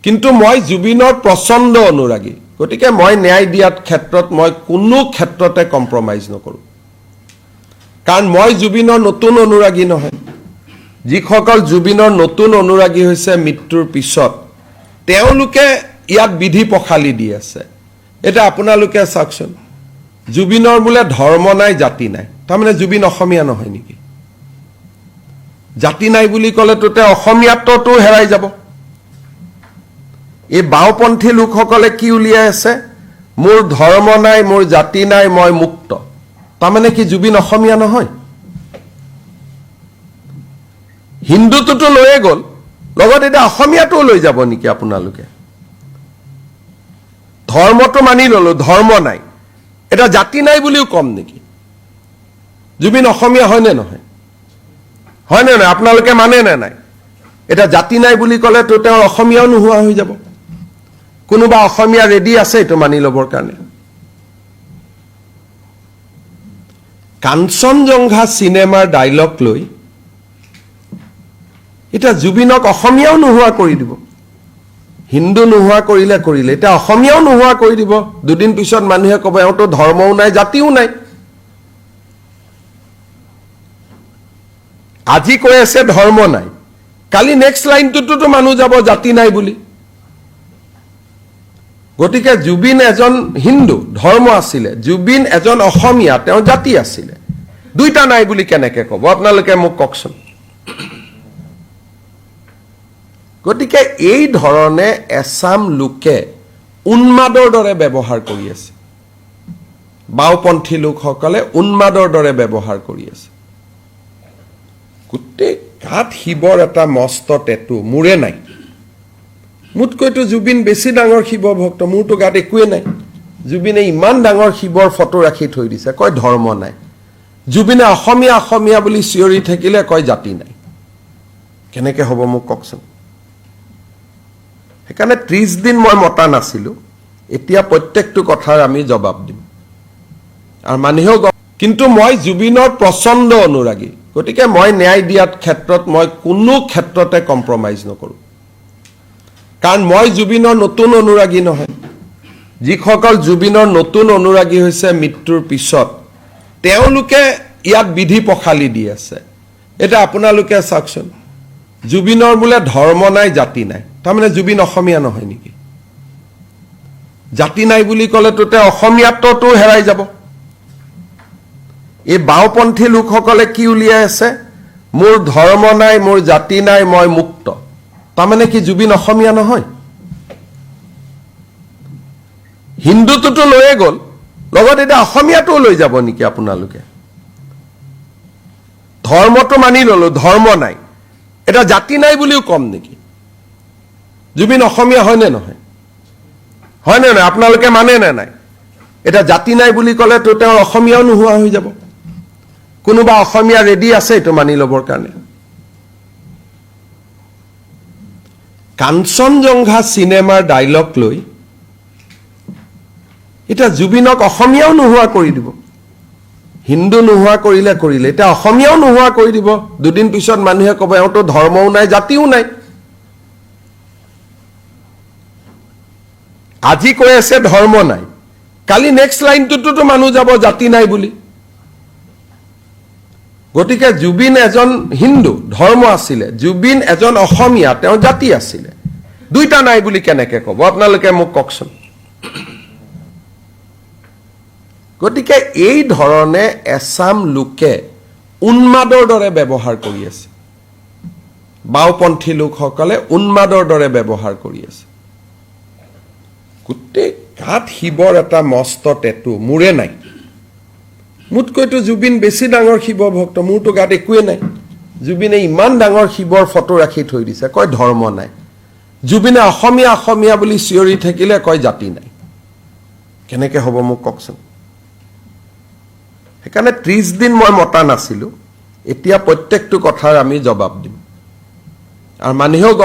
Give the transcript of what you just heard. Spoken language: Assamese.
কিন্তু মই জুবিনৰ প্ৰচণ্ড অনুৰাগী গতিকে মই ন্যায় দিয়াৰ ক্ষেত্ৰত মই কোনো ক্ষেত্ৰতে কম্প্ৰমাইজ নকৰো কাৰণ মই জুবিনৰ নতুন অনুৰাগী নহয় যিসকল জুবিনৰ নতুন অনুৰাগী হৈছে মৃত্যুৰ পিছত তেওঁলোকে ইয়াত বিধি পখালি দি আছে এটা আপোনালোকে চাওকচোন জুবিনৰ বোলে ধৰ্ম নাই জাতি নাই তাৰমানে জুবিন অসমীয়া নহয় নেকি জাতি নাই বুলি ক'লে তো অসমীয়াত্বটো হেৰাই যাব এই বাওপন্থী লোকসকলে কি উলিয়াই আছে মোৰ ধৰ্ম নাই মোৰ জাতি নাই মই মুক্ত তাৰমানে কি জুবিন অসমীয়া নহয় হিন্দুটোতো লৈয়ে গ'ল লগত এটা অসমীয়াটো লৈ যাব নেকি আপোনালোকে ধৰ্মটো মানি ললো ধৰ্ম নাই এটা জাতি নাই বুলিও কম নেকি জুবিন অসমীয়া হয় নে নহয় আপোনালোকে মানে নে নাই এটা জাতি নাই বুলি ক'লে তো তেওঁৰ অসমীয়াও নোহোৱা হৈ যাব কোনোবা অসমীয়া ৰেডি আছে এটো মানি লবৰ কাৰণে কাঞ্চনজংঘা সিনেমাৰ ডায়লগ লৈ এটা জুবিনক অসমীয়াও নোহোৱা কৰি দিব হিন্দু নোহোৱা কৰিলে এটা অসমীয়াও নোহোৱা কৰি দিব দুদিন পিছত মানুহে ক'ব এওঁতো ধৰ্মও নাই জাতিও নাই আজি কৈ আছে ধৰ্ম নাই কালি নেক্সট লাইনটোতো মানুহ যাব জাতি নাই বুলি গতিকে জুবিন এজন হিন্দু ধৰ্ম আছিলে জুবিন এজন অসমীয়া তেওঁ জাতি আছিলে দুইটা নাই বুলি কেনেকে ক'ব আপোনালোকে মোক কওকচোন গতিকে এই ধৰণে এছাম লোকে উন্মাদৰ দৰে ব্যৱহাৰ কৰি আছে বাওপন্থী লোকসকলে উন্মাদৰ দৰে ব্যৱহাৰ কৰি আছে গোটেই গাত শিৱৰ এটা মস্ত টেটু মোৰে নাই মোতকৈতো জুবিন বেছি ডাঙৰ শিৱ ভক্ত মোৰতো গাত একোৱে নাই জুবিনে ইমান ডাঙৰ শিৱৰ ফটো ৰাখি থৈ দিছে কয় ধৰ্ম নাই জুবিনে অসমীয়া অসমীয়া বুলি চিঞৰি থাকিলে কয় জাতি নাই কেনেকে হ'ব মোক কওকচোন সেইকাৰণে 30 দিন মই মতা নাছিলো এতিয়া প্ৰত্যেকটো কথাৰ আমি জবাব দিম আৰু মানুহেও কিন্তু মই জুবিনৰ প্ৰচণ্ড অনুৰাগী গতিকে মই ন্যায় দিয়াৰ ক্ষেত্ৰত মই কোনো ক্ষেত্ৰতে কম্প্ৰমাইজ নকৰো কাৰণ মই জুবিনৰ নতুন অনুৰাগী নহয় যিসকল জুবিনৰ নতুন অনুৰাগী হৈছে মৃত্যুৰ পিছত তেওঁলোকে ইয়াত বিধি পখালি দি আছে এটা আপোনালোকে চাওকচোন জুবিনৰ বোলে ধৰ্ম নাই জাতি নাই তাৰমানে জুবিন অসমীয়া নহয় নেকি জাতি নাই বুলি ক'লে তো অসমীয়াত্বটো হেৰাই যাব এই বাওপন্থী লোকসকলে কি উলিয়াই আছে মোৰ ধৰ্ম নাই মোৰ জাতি নাই মই মুক্ত তাৰমানে কি জুবিন অসমীয়া নহয় হিন্দুটোতো লৈয়ে গ'ল লগত এটা অসমীয়াটো লৈ যাব নেকি আপোনালোকে ধৰ্মটো মানি ললো ধৰ্ম নাই এটা জাতি নাই বুলিও কম নেকি জুবিন অসমীয়া হয় নে নহয় আপোনালোকে মানে নে নাই এটা জাতি নাই বুলি ক'লে তো তেওঁৰ অসমীয়াও নোহোৱা হৈ যাব কোনোবা অসমীয়া ৰেডি আছে এটো মানি লবৰ কাৰণে কাঞ্চনজংঘা সিনেমাৰ ডায়লগ লৈ এটা জুবিনক অসমীয়াও নোহোৱা কৰি দিব হিন্দু নোহোৱা কৰিলে এটা অসমীয়াও নোহোৱা কৰি দিব দুদিন পিছত মানুহে ক'ব এওঁতো ধৰ্মও নাই জাতিও নাই আজি কৈ আছে ধৰ্ম নাই কালি নেক্সট লাইনটোতো মানুহ যাব জাতি নাই বুলি গতিকে জুবিন এজন হিন্দু ধৰ্ম আছিলে জুবিন এজন অসমীয়া তেওঁ জাতি আছিলে দুইটা নাই বুলি কেনেকে ক'ব আপোনালোকে মোক কওকচোন গতিকে এই ধৰণে এছাম লোকে উন্মাদৰ দৰে ব্যৱহাৰ কৰি আছে বাওপন্থী লোকসকলে উন্মাদৰ দৰে ব্যৱহাৰ কৰি আছে গোটেই গাত শিৱৰ এটা মস্ত টেটু মোৰে নাই মোতকৈতো জুবিন বেছি ডাঙৰ শিৱ ভক্ত মোৰতো গাত একোৱে নাই জুবিনে ইমান ডাঙৰ শিৱৰ ফটো ৰাখি থৈ দিছে কয় ধৰ্ম নাই জুবিনে অসমীয়া অসমীয়া বুলি চিঞৰি থাকিলে কয় জাতি নাই কেনেকে হ'ব মোক কওকচোন সেইকাৰণে 30 দিন মই মতা নাছিলো এতিয়া প্ৰত্যেকটো কথাৰ আমি জবাব দিম আৰু মানুহেও